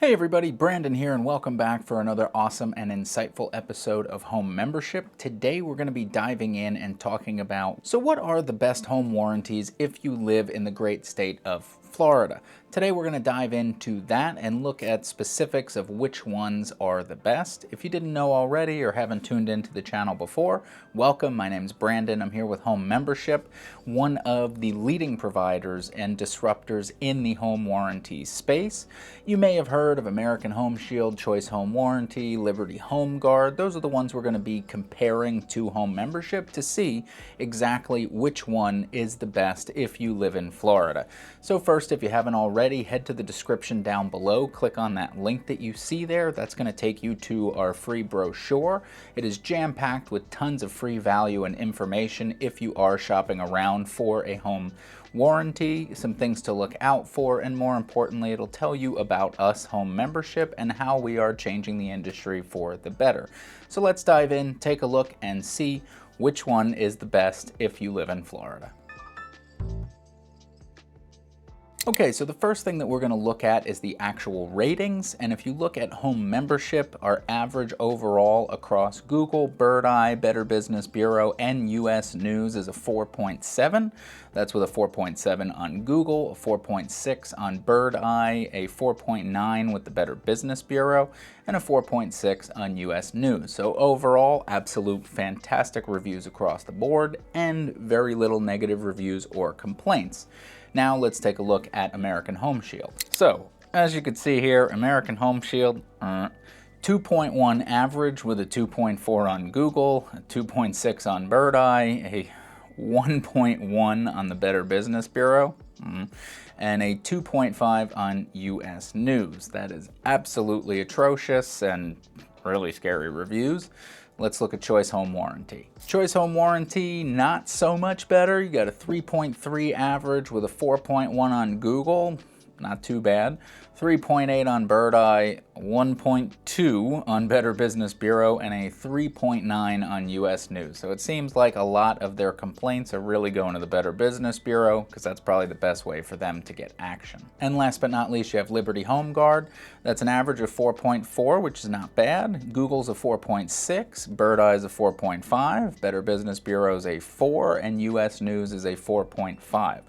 Hey everybody, Brandon here and welcome back for another awesome and insightful episode of Home Membership. Today we're going to be diving in and talking about, so what are the best home warranties if you live in the great state of Florida? Today we're going to dive into that and look at specifics of which ones are the best. If you didn't know already or haven't tuned into the channel before, welcome. My name's Brandon. I'm here with Home Membership, one of the leading providers and disruptors in the home warranty space. You may have heard of American Home Shield, Choice Home Warranty, Liberty Home Guard. Those are the ones we're going to be comparing to Home Membership to see exactly which one is the best if you live in Florida. So first, if you haven't already, head to the description down below, click on that link that you see there. That's going to take you to our free brochure. It is jam-packed with tons of free value and information if you are shopping around for a home warranty, some things to look out for, and more importantly, it'll tell you about us, Home Membership, and how we are changing the industry for the better. So let's dive in, take a look, and see which one is the best if you live in Florida. Okay, so the first thing that we're going to look at is the actual ratings, and if you look at Home Membership, our average overall across Google, Bird Eye, Better Business Bureau, and US News is a 4.7. That's with a 4.7 on Google, a 4.6 on Bird Eye, a 4.9 with the Better Business Bureau, and a 4.6 on US News. So overall, absolute fantastic reviews across the board, and very little negative reviews or complaints. Now let's take a look at American Home Shield. So, as you can see here, American Home Shield, 2.1 average with a 2.4 on Google, a 2.6 on Bird Eye, a 1.1 on the Better Business Bureau, and a 2.5 on US News. That is absolutely atrocious and really scary reviews. Let's look at Choice Home Warranty. Choice Home Warranty, not so much better. You got a 3.3 average with a 4.1 on Google, not too bad. 3.8 on Bird Eye, 1.2 on Better Business Bureau, and a 3.9 on US News. So it seems like a lot of their complaints are really going to the Better Business Bureau because that's probably the best way for them to get action. And last but not least, you have Liberty Home Guard. That's an average of 4.4, which is not bad. Google's a 4.6, Bird Eye is a 4.5, Better Business Bureau is a 4, and US News is a 4.5.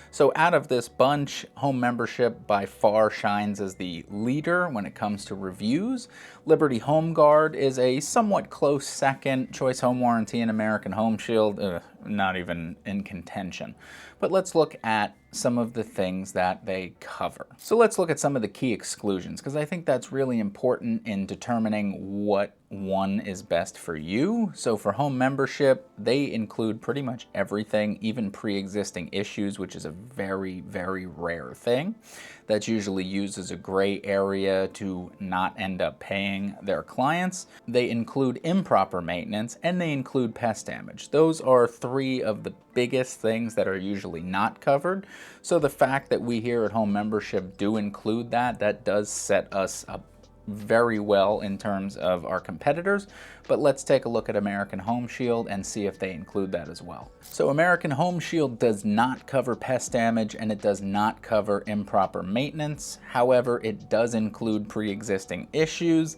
So out of this bunch, Home Membership by far shines as the leader when it comes to reviews. Liberty Home Guard is a somewhat close second. Choice Home Warranty and American Home Shield, not even in contention. But let's look at some of the things that they cover. So let's look at some of the key exclusions, because I think that's really important in determining what one is best for you. So for Home Membership, they include pretty much everything, even pre-existing issues, which is a very, very rare thing. That's usually used as a gray area to not end up paying their clients. They include improper maintenance, and they include pest damage. Those are three of the biggest things that are usually not covered. So the fact that we here at Home Membership do include that does set us up very well in terms of our competitors. But let's take a look at American Home Shield and see if they include that as well. So American Home Shield does not cover pest damage, and it does not cover improper maintenance. However, it does include pre-existing issues.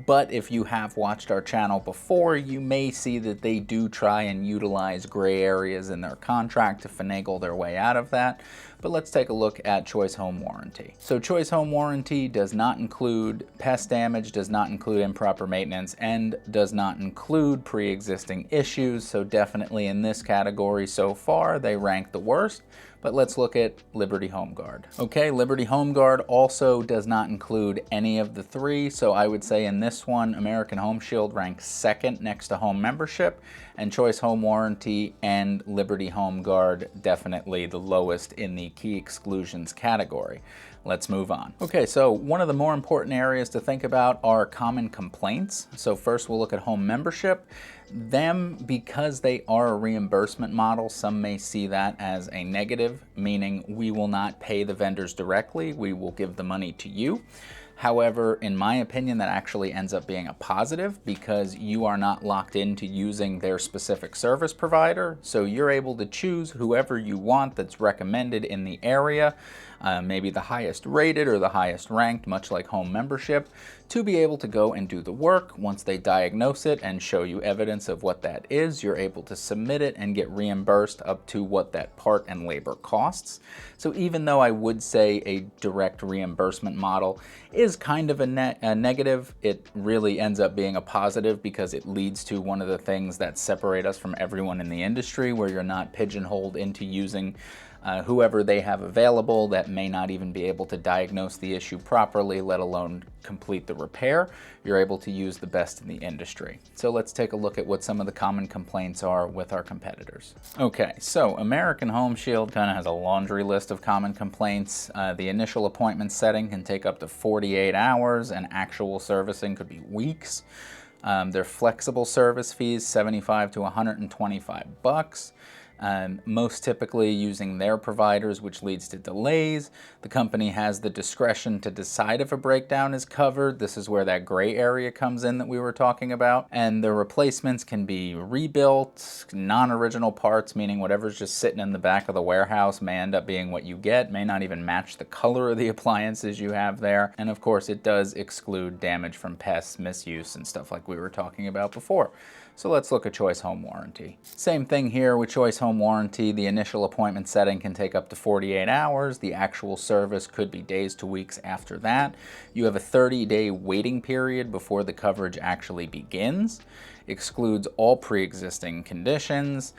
But if you have watched our channel before, you may see that they do try and utilize gray areas in their contract to finagle their way out of that. But let's take a look at Choice Home Warranty. So Choice Home Warranty does not include pest damage, does not include improper maintenance, and does not include pre-existing issues. So definitely in this category so far, they rank the worst. But let's look at Liberty Home Guard. Okay, Liberty Home Guard also does not include any of the three. So I would say in this one, American Home Shield ranks second next to Home Membership, and Choice Home Warranty and Liberty Home Guard definitely the lowest in the key exclusions category. Let's move on. Okay, so one of the more important areas to think about are common complaints. So first we'll look at Home Membership. Them, because they are a reimbursement model, some may see that as a negative, meaning we will not pay the vendors directly, we will give the money to you. However, in my opinion, that actually ends up being a positive because you are not locked into using their specific service provider. So you're able to choose whoever you want that's recommended in the area. maybe the highest rated or the highest ranked, much like home membership, to be able to go and do the work. Once they diagnose it and show you evidence of what that is, you're able to submit it and get reimbursed up to what that part and labor costs. So even though I would say a direct reimbursement model is kind of a negative, it really ends up being a positive because it leads to one of the things that separate us from everyone in the industry, where you're not pigeonholed into using whoever they have available that may not even be able to diagnose the issue properly, let alone complete the repair. You're able to use the best in the industry. So let's take a look at what some of the common complaints are with our competitors. Okay, so American Home Shield kind of has a laundry list of common complaints. The initial appointment setting can take up to 48 hours, and actual servicing could be weeks. Their flexible service fees, $75 to $125. Most typically using their providers, which leads to delays. The company has the discretion to decide if a breakdown is covered. This is where that gray area comes in that we were talking about. And the replacements can be rebuilt, non-original parts, meaning whatever's just sitting in the back of the warehouse may end up being what you get, may not even match the color of the appliances you have there. And of course, it does exclude damage from pests, misuse, and stuff like we were talking about before. So let's look at Choice Home Warranty. Same thing here with Choice Home Warranty. The initial appointment setting can take up to 48 hours. The actual service could be days to weeks after that. You have a 30-day waiting period before the coverage actually begins. Excludes all pre-existing conditions.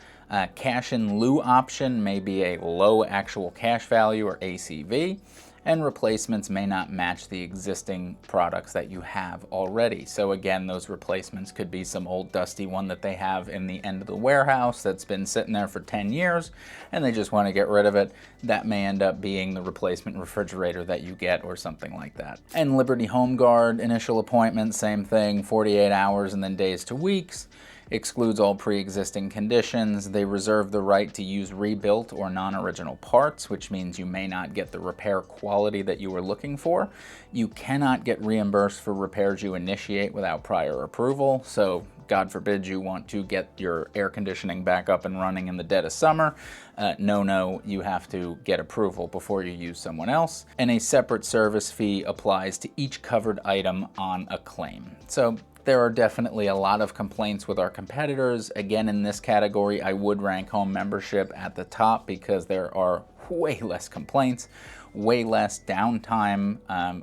Cash in lieu option may be a low actual cash value or ACV. And replacements may not match the existing products that you have already. So again, those replacements could be some old dusty one that they have in the end of the warehouse that's been sitting there for 10 years and they just want to get rid of it. That may end up being the replacement refrigerator that you get or something like that. And Liberty Home Guard, initial appointment, same thing, 48 hours and then days to weeks. Excludes all pre-existing conditions. They reserve the right to use rebuilt or non-original parts, which means you may not get the repair quality that you were looking for. You cannot get reimbursed for repairs you initiate without prior approval. So God forbid you want to get your air conditioning back up and running in the dead of summer. No, you have to get approval before you use someone else. And a separate service fee applies to each covered item on a claim. So there are definitely a lot of complaints with our competitors. Again, in this category, I would rank home membership at the top because there are way less complaints, way less downtime,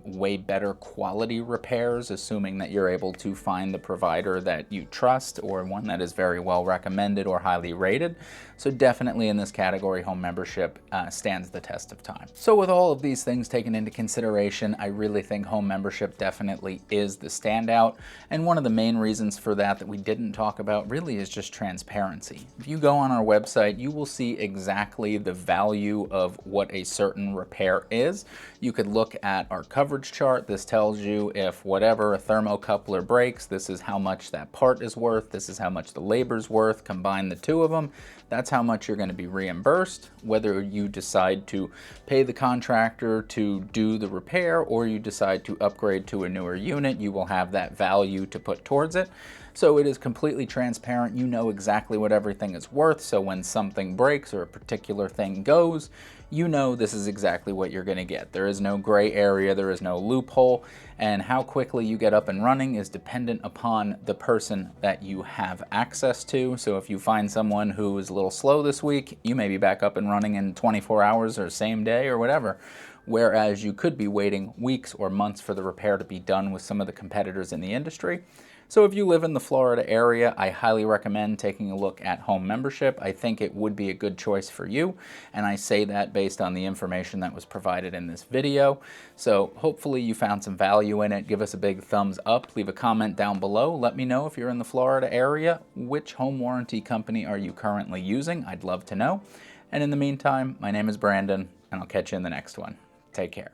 way better quality repairs, assuming that you're able to find the provider that you trust or one that is very well recommended or highly rated. So definitely in this category, home membership stands the test of time. So with all of these things taken into consideration, I really think home membership definitely is the standout. And one of the main reasons for that we didn't talk about really is just transparency. If you go on our website, you will see exactly the value of what a certain repair is. You could look at our coverage chart. This tells you if whatever a thermocoupler breaks, this is how much that part is worth. This is how much the labor's worth. Combine the two of them. That's how much you're going to be reimbursed, whether you decide to pay the contractor to do the repair or you decide to upgrade to a newer unit. You will have that value to put towards it. So it is completely transparent. You know exactly what everything is worth. So when something breaks or a particular thing goes, you know this is exactly what you're going to get. There is no gray area, there is no loophole, and how quickly you get up and running is dependent upon the person that you have access to. So if you find someone who is a little slow this week, you may be back up and running in 24 hours or same day or whatever. Whereas you could be waiting weeks or months for the repair to be done with some of the competitors in the industry. So if you live in the Florida area, I highly recommend taking a look at home membership. I think it would be a good choice for you, and I say that based on the information that was provided in this video. So hopefully you found some value in it. Give us a big thumbs up. Leave a comment down below. Let me know if you're in the Florida area. Which home warranty company are you currently using? I'd love to know. And in the meantime, my name is Brandon, and I'll catch you in the next one. Take care.